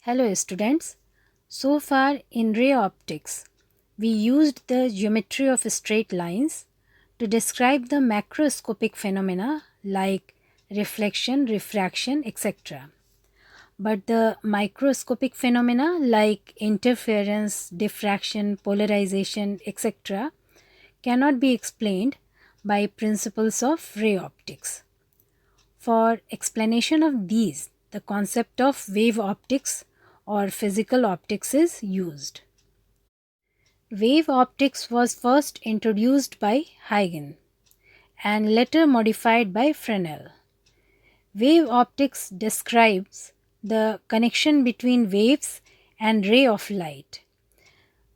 Hello students. So far in ray optics, we used the geometry of straight lines to describe the macroscopic phenomena like reflection, refraction, etc. But the microscopic phenomena like interference, diffraction, polarization, etc. cannot be explained by principles of ray optics. For explanation of these, the concept of wave optics or physical optics is used. Wave optics was first introduced by Huygens and later modified by Fresnel. Wave optics describes the connection between waves and ray of light.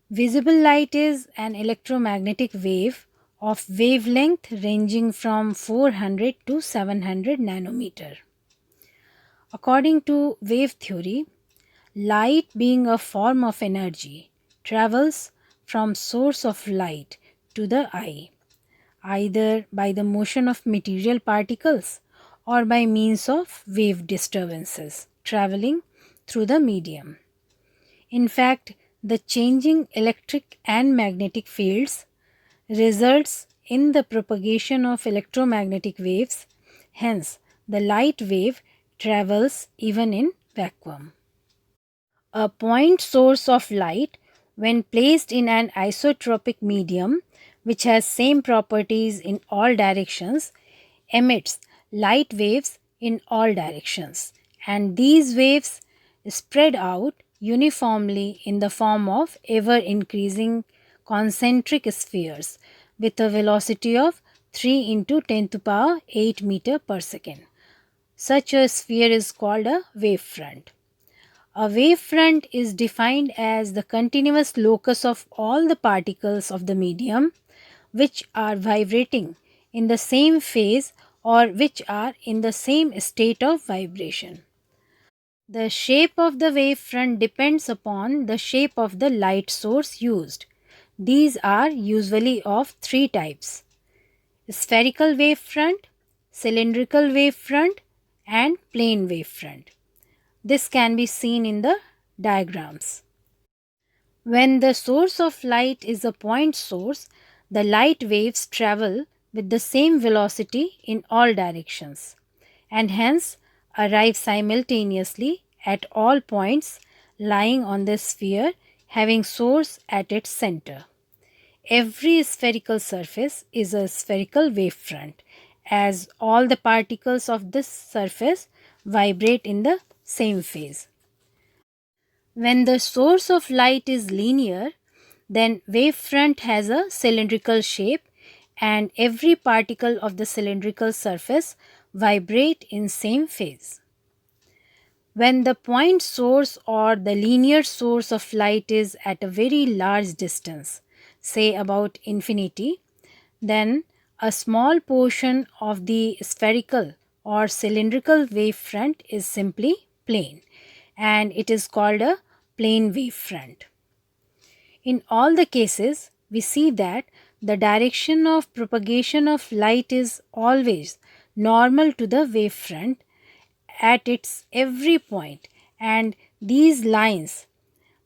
Visible light is an electromagnetic wave of wavelength ranging from 400 to 700 nanometer. According to wave theory, light being a form of energy travels from source of light to the eye, either by the motion of material particles or by means of wave disturbances traveling through the medium. In fact, the changing electric and magnetic fields results in the propagation of electromagnetic waves. Hence, the light wave travels even in vacuum. A point source of light, when placed in an isotropic medium which has same properties in all directions, emits light waves in all directions, and these waves spread out uniformly in the form of ever increasing concentric spheres with a velocity of 3 into 10 to the power 8 meter per second. Such a sphere is called a wavefront. A wavefront is defined as the continuous locus of all the particles of the medium which are vibrating in the same phase or which are in the same state of vibration. The shape of the wavefront depends upon the shape of the light source used. These are usually of three types: spherical wavefront, cylindrical wavefront, and plane wavefront. This can be seen in the diagrams. When the source of light is a point source, the light waves travel with the same velocity in all directions and hence arrive simultaneously at all points lying on the sphere having source at its center. Every spherical surface is a spherical wavefront, as all the particles of this surface vibrate in the same phase. When the source of light is linear, then wavefront has a cylindrical shape and every particle of the cylindrical surface vibrate in same phase. When the point source or the linear source of light is at a very large distance, say about infinity, then a small portion of the spherical or cylindrical wavefront is simply plane, and it is called a plane wavefront. In all the cases, we see that the direction of propagation of light is always normal to the wavefront at its every point, and these lines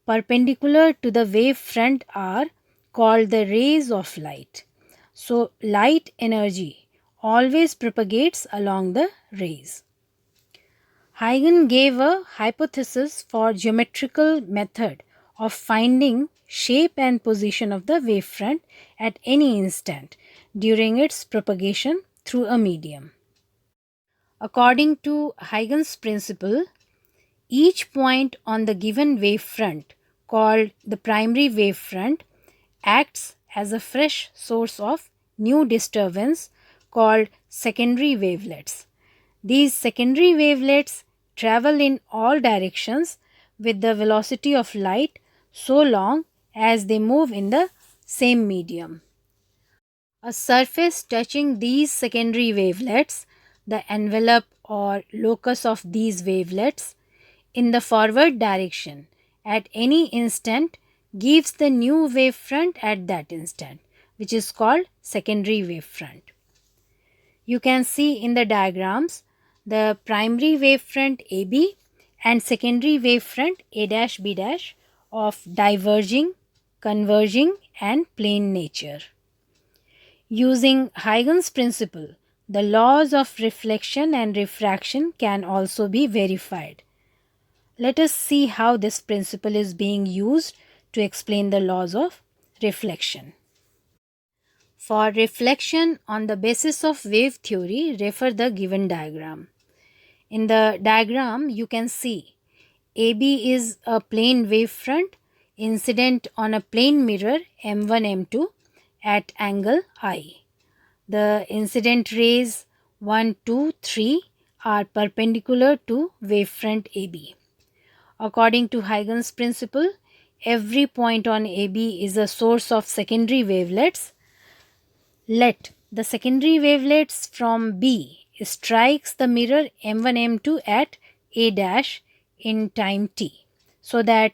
perpendicular to the wavefront are called the rays of light. So, light energy always propagates along the rays. Huygens gave a hypothesis for geometrical method of finding shape and position of the wavefront at any instant during its propagation through a medium. According to Huygens' principle, each point on the given wavefront, called the primary wavefront, acts as a fresh source of new disturbance called secondary wavelets. These secondary wavelets travel in all directions with the velocity of light so long as they move in the same medium. A surface touching these secondary wavelets, the envelope or locus of these wavelets, in the forward direction at any instant gives the new wavefront at that instant, which is called secondary wavefront. You can see in the diagrams the primary wavefront AB and secondary wavefront A dash B dash of diverging, converging and plane nature. Using Huygens principle, the laws of reflection and refraction can also be verified. Let us see how this principle is being used to explain the laws of reflection. For reflection on the basis of wave theory, refer the given diagram. In the diagram, you can see AB is a plane wavefront incident on a plane mirror M1, M2 at angle I. The incident rays 1, 2, 3 are perpendicular to wavefront AB. According to Huygens principle, every point on AB is a source of secondary wavelets. Let the secondary wavelets from B strikes the mirror M1, M2 at A dash in time t, so that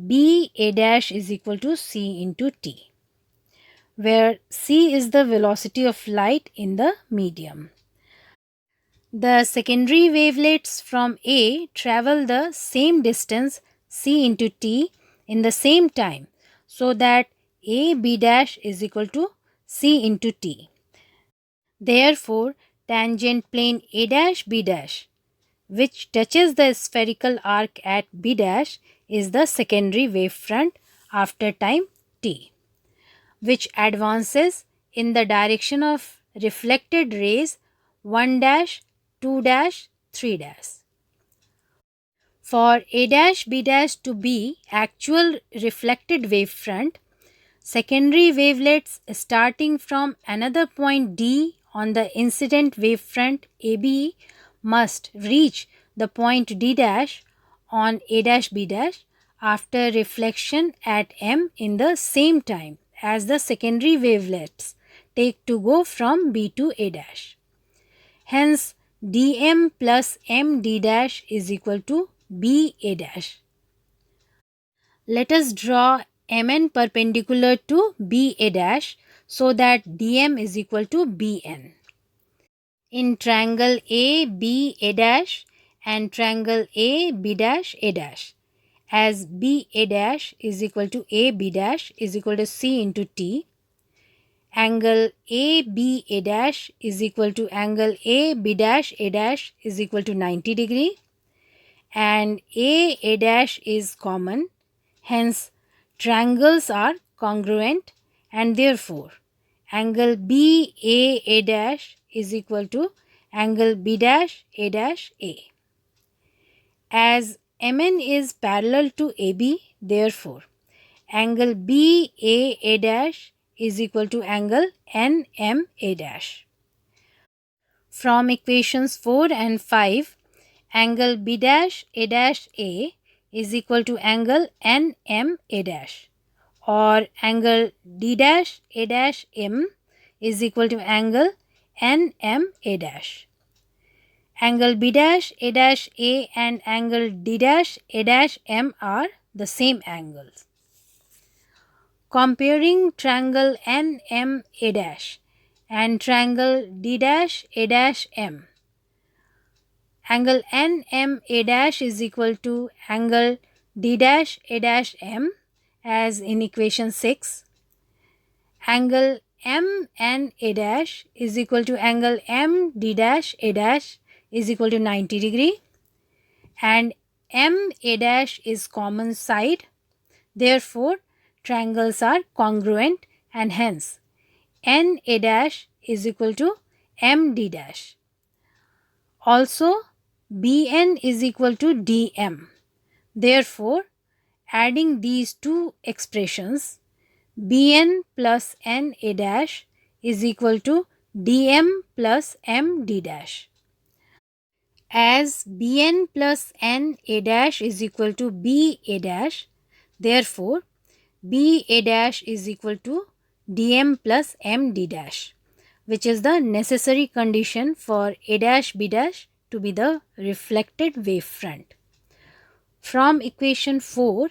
B A dash is equal to C into t, where C is the velocity of light in the medium. The secondary wavelets from A travel the same distance C into t in the same time, so that A B dash is equal to C into t. Therefore, tangent plane A dash B dash, which touches the spherical arc at B dash, is the secondary wavefront after time t, which advances in the direction of reflected rays 1 dash, 2 dash, 3 dash. For A dash B dash to be actual reflected wavefront, secondary wavelets starting from another point D on the incident wavefront AB must reach the point D dash on A dash B dash after reflection at M in the same time as the secondary wavelets take to go from B to A dash. Hence, dm plus md dash is equal to B A dash. Let us draw Mn perpendicular to B A dash so that dm is equal to Bn. In triangle A B A dash and triangle A B dash A dash, as B A dash is equal to A B dash is equal to C into T, angle A B A dash is equal to angle A B dash A dash is equal to 90 degree, and A dash is common. Hence, triangles are congruent, and therefore angle B A dash is equal to angle B dash A dash A. As Mn is parallel to AB, therefore angle B A dash is equal to angle NM A dash. From equations 4 and 5, angle B dash A is equal to angle NM A dash, or angle D dash A M is equal to angle NM A dash. Angle B dash A and angle D dash A M are the same angles. Comparing triangle NM A dash and triangle D dash A M, angle NM A dash is equal to angle D dash A M as in equation 6. Angle MN A dash is equal to angle MD dash A dash is equal to 90 degree, and M A dash is common side. Therefore, triangles are congruent, and hence N A dash is equal to MD dash. Also, Bn is equal to Dm. Therefore, adding these two expressions, Bn plus Na dash is equal to Dm plus Md dash. As Bn plus Na dash is equal to B A dash, therefore B A dash is equal to Dm plus Md dash, which is the necessary condition for A dash B dash to be the reflected wavefront. From equation 4,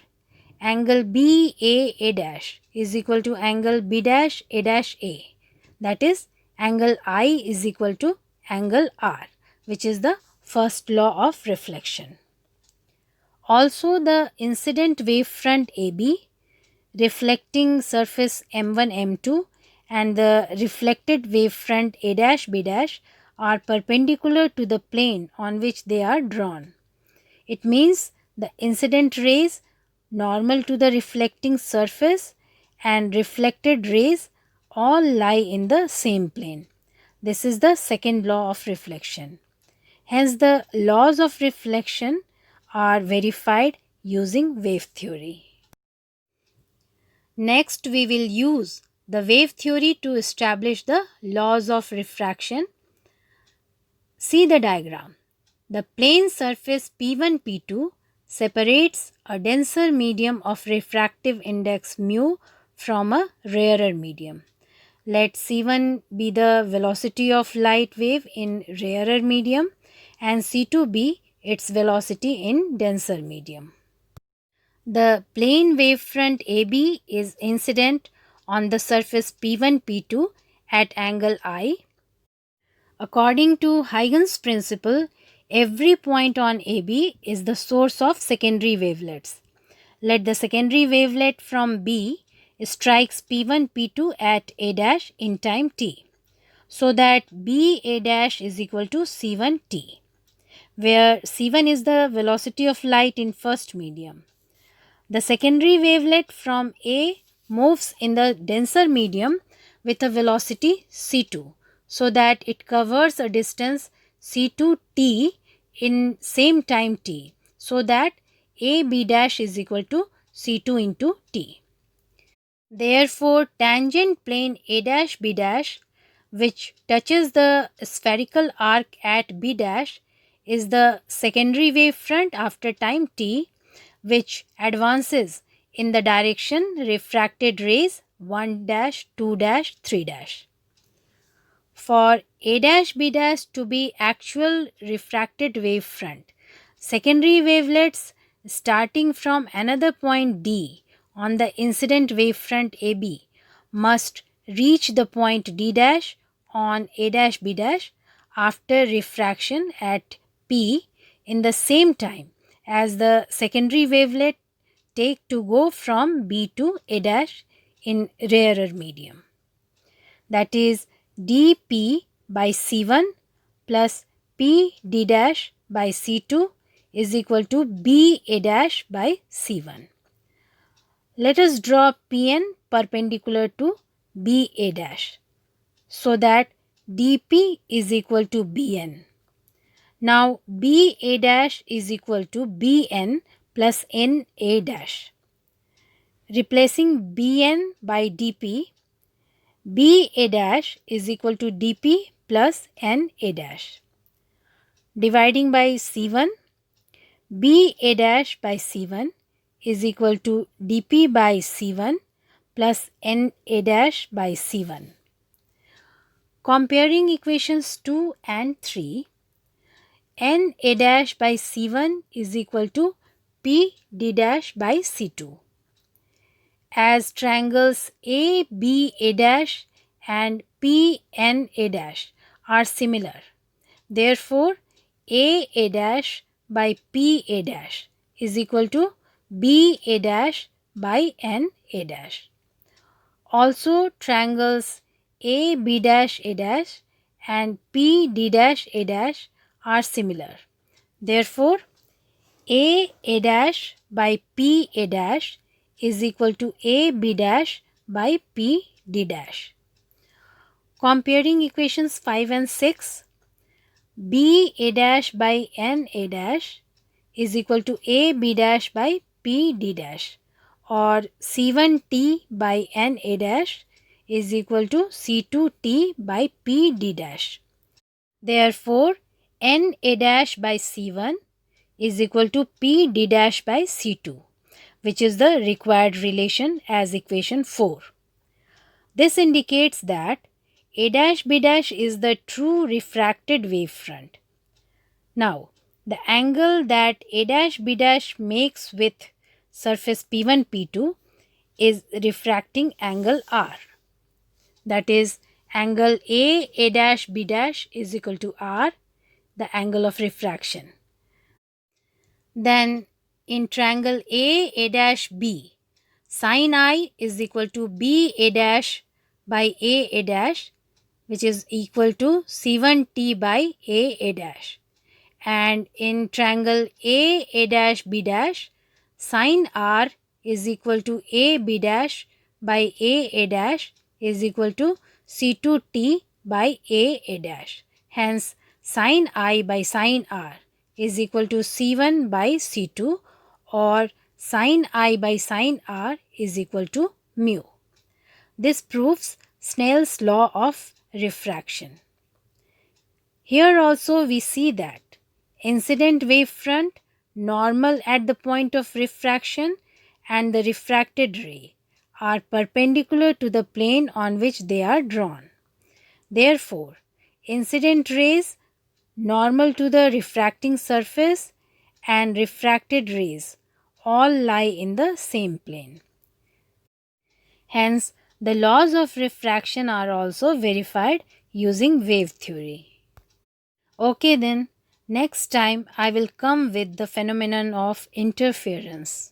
angle B A dash is equal to angle B dash A, that is angle I is equal to angle R, which is the first law of reflection. Also, the incident wavefront AB, reflecting surface M1, M2, and the reflected wavefront A dash B dash are perpendicular to the plane on which they are drawn. It means the incident rays normal to the reflecting surface and reflected rays all lie in the same plane. This is the second law of reflection. Hence, the laws of reflection are verified using wave theory. Next, we will use the wave theory to establish the laws of refraction. See the diagram. The plane surface P1, P2 separates a denser medium of refractive index mu from a rarer medium. Let C1 be the velocity of light wave in rarer medium and C2 be its velocity in denser medium. The plane wavefront AB is incident on the surface P1, P2 at angle I. According to Huygens principle, every point on AB is the source of secondary wavelets. Let the secondary wavelet from B strikes P1, P2 at A dash in time t, so that B A dash is equal to C1 t, where C1 is the velocity of light in first medium. The secondary wavelet from A moves in the denser medium with a velocity C2, so that it covers a distance C2 t in same time t, so that A B dash is equal to C2 into t. Therefore, tangent plane A dash B dash, which touches the spherical arc at B dash, is the secondary wavefront after time t, which advances in the direction refracted rays 1 dash, 2 dash, 3 dash. For A dash B dash to be actual refracted wavefront, secondary wavelets starting from another point D on the incident wavefront AB must reach the point D dash on A dash B dash after refraction at P in the same time as the secondary wavelet take to go from B to A dash in rarer medium. That is dP by C1 plus P D dash by C2 is equal to B A dash by C1. Let us draw Pn perpendicular to B A dash so that dP is equal to Bn. Now B A dash is equal to Bn plus N A dash. Replacing Bn by dP, B A dash is equal to dP plus N A dash. Dividing by C1, B A dash by C1 is equal to dP by C1 plus N A dash by C1. Comparing equations 2 and 3, N A dash by C1 is equal to P D dash by C2. As triangles A B A dash and P N A dash are similar, therefore A A dash by P A dash is equal to B A dash by N A dash. Also, triangles A B dash A dash and P D dash A dash are similar. Therefore, A A dash by P A dash is equal to A B dash by P D dash. Comparing equations 5 and 6, B A dash by N A dash is equal to A B dash by P D dash, or C1 T by N A dash is equal to C2 T by P D dash. Therefore, N A dash by C1 is equal to P D dash by C2, which is the required relation as equation 4. This indicates that A dash B dash is the true refracted wavefront. Now, the angle that A dash B dash makes with surface P1 P2 is refracting angle R. That is, angle A dash B dash is equal to R, the angle of refraction. Then in triangle A dash B, sin I is equal to B A dash by A dash, which is equal to C1T by A dash. And in triangle A dash B dash, sin R is equal to A B dash by A dash is equal to C2T by A dash. Hence, sin I by sin R is equal to C1 by C2, or sin I by sin R is equal to mu. This proves Snell's law of refraction. Here also we see that incident wavefront, normal at the point of refraction, and the refracted ray are perpendicular to the plane on which they are drawn. Therefore, incident rays normal to the refracting surface and refracted rays all lie in the same plane. Hence, the laws of refraction are also verified using wave theory. Okay then, next time I will come with the phenomenon of interference.